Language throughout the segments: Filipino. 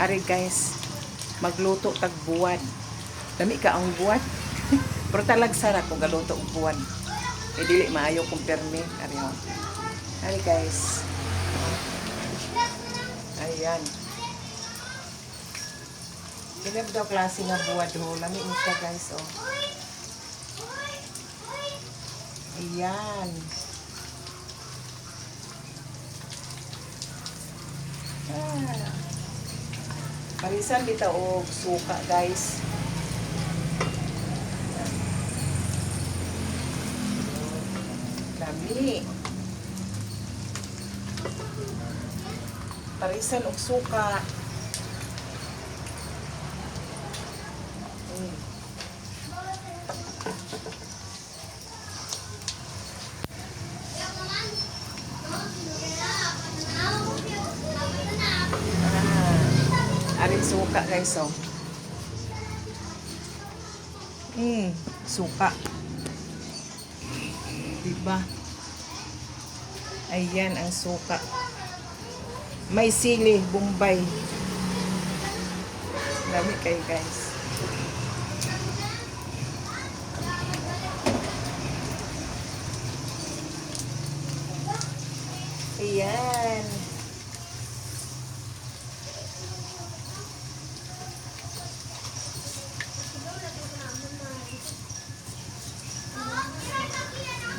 Ari guys, magluto tag buwan. Dami ka ang buwan. Pero talag sarap kung galuto og buwan. E dili maayo kung permi. Ari ho. Ari guys. Ayan. Kinab daw klase nga buwad ho. Lami mo siya guys oh. Ayan. Parisan bitaw og suka guys. Dami. Parisan og suka. Aring suka guys oh. Suka. Diba? Ayan ang suka. May sili, bombay. Dami kayo guys. Ayan.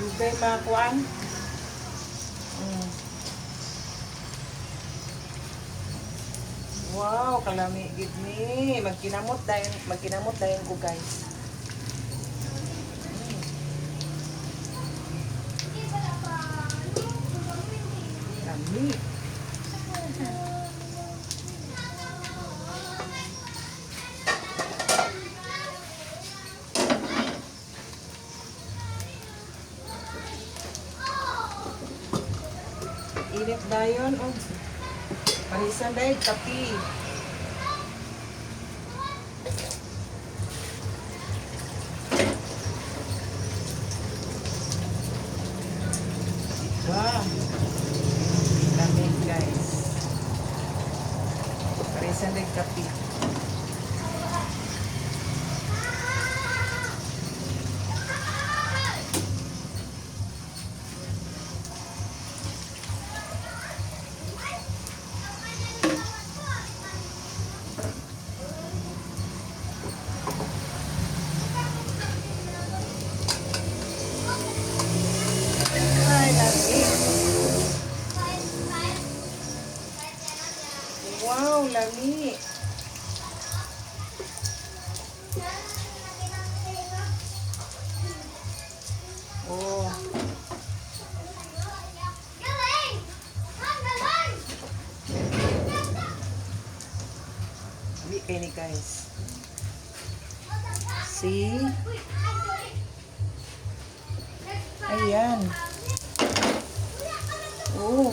Dugay makuan. Wow, kalami gid ni. Magkinamot dayon ko guys. Lami. Init dayon oh. Parisan dahil tapi. Wow. Lamig guys. Parisan dahil tapi. Wow, lami. Oh. Lami kayo ni guys. See? Ayan. Oh.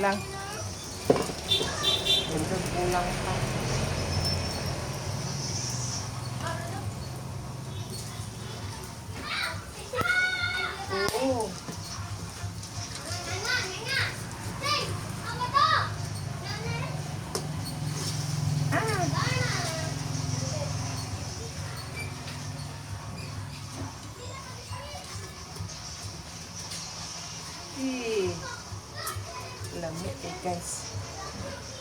Lang. Kulang pa. Oh. Lamig eh guys.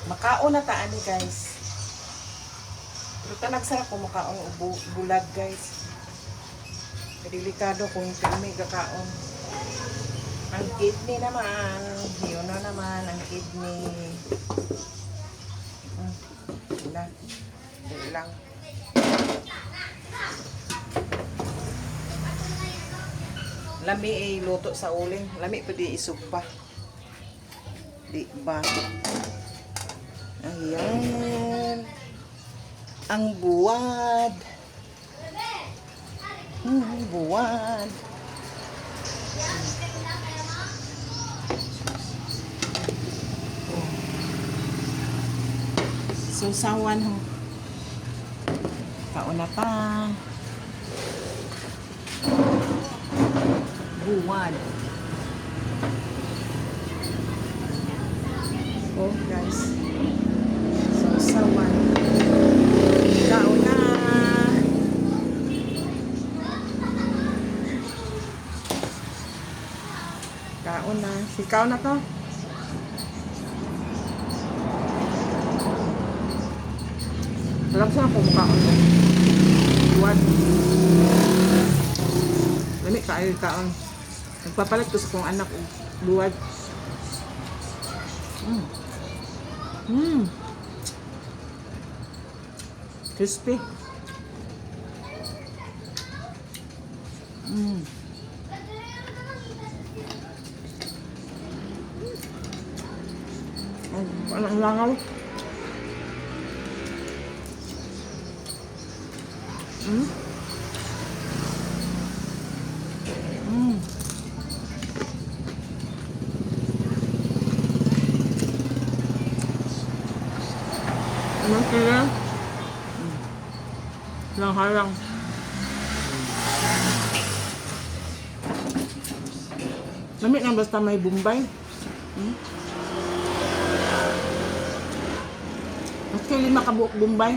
Makaon na taan ni guys. Pero talag sarap kung makaon o bulag guys. Delikado kung kami kakaon. Ang kidney naman. Yun na naman ang kidney. Wala. Dili lang. Lami ay luto sa uling. Lami pa di isugpa. Di ba? Ayan. Ang buwad. Buwad. Susawan ho. Kauna pa. Buwad. Oh, guys. So, sawan. Kaon na. Kaon na. Sikaw na to. Alam sa ako mukha ko. Buwan. Lami kayo kaon. Nagpapalit ko sa kong anak o buwad. Crispy. Ang langaw. Anong kaya? Lang halang. Lamig na basta may Bombay. Actually, makabuok Bombay.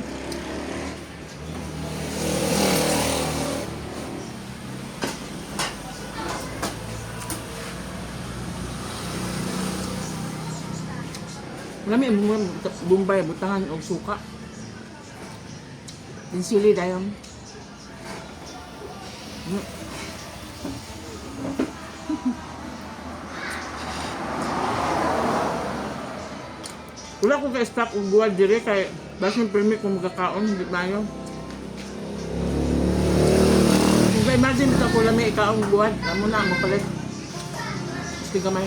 Lamig ang Bombay, butangan o suka. Insili dayon. Wala ko ka-stop og buwad dire kay basin permit kung magkakaon hindi mayo. Kung imagine ka ko lamig ikaong buwad, amo na mo palit. Sige kamay.